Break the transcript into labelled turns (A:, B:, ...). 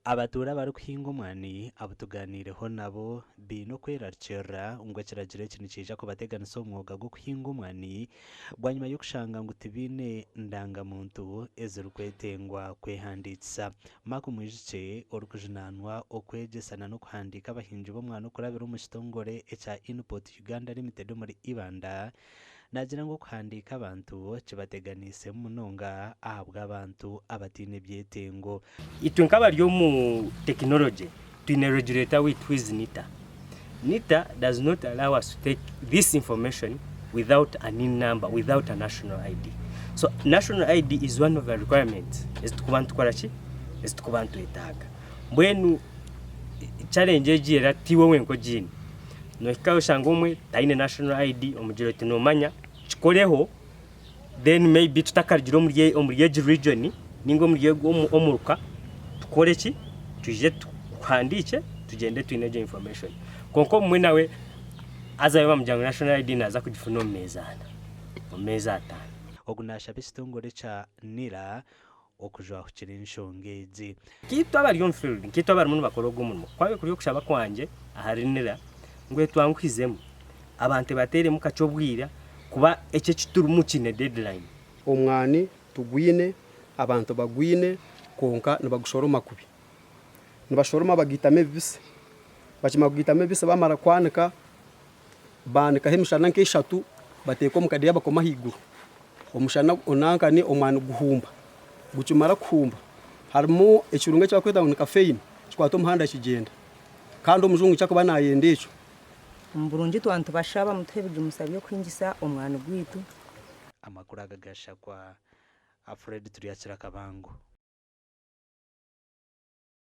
A: abatura bari kuhinga omwani abutuganireho nabo bino kwerarikirira ngo kiragire ikintu kija kubateganisa omwuga gwo kuhinga omwani bwanyuma y'okushanga ngu tibine ndanga-muntu ezirikwetengwa kwehandiikisa maka omwijukye orikujunanwa okwegyesa n'okuhandiika abahingi b'omwani okurabira omu kitongore ekya Input Uganda Limited omuri Ibanda nagira ngu okuhandiika abantu kibateganise munonga ahabwa abantu abataine byetengo.
B: Itwe nk'abari omu technology twine regulator who is NITA. NITA does not allow us to take this information without a NIN number, without a national ID. So national ID is one of the requirements. Ezitukuba ntukora ki? Ezitukuba ntwetaaga. Mbwenu challenge egira tiwe wenko jini. Nohika oshanga omwe taine national ID omugiro tinomanya chikoleho then maybe tutakarijira omuri egi region ningo omuri omuruka tukore ki tuje tuhandike tugende twine ejo information konko mwe nawe azayo bamujanga national ID naza kugifuna omeza atano
A: ogunashaba ekitongore kya NIRA okujwa kukira enshonga egi
B: kitu abari on field kitu abari muno bakora ogw'omurimo kwawe kuri okushaba kwanje ahari NIRA ngwe twanguhizemu abantu batere mu kacobwira kuba ece kiturumu kine deadline
C: omwani tugwine abantu bagwine konka nibagushoroma kubi nibashoroma bagitame bibise bakima kugitame bibise bamara kwanika banika hemshana nk'eshatu bateko mukadiya bakoma higuru omushana onanka ni omwani guhumba gucumara kuhumba harimo ekirunga cyakweta ngo kafeine kikwato muhanda kigenda kandi omuzungu cyakuba nayende eco
D: Mburungi twantu bashaba mutebije umusabyo kwingisa omwani gwitu
A: amakuru agagasha kwa Alfred Turiyakira Kabango.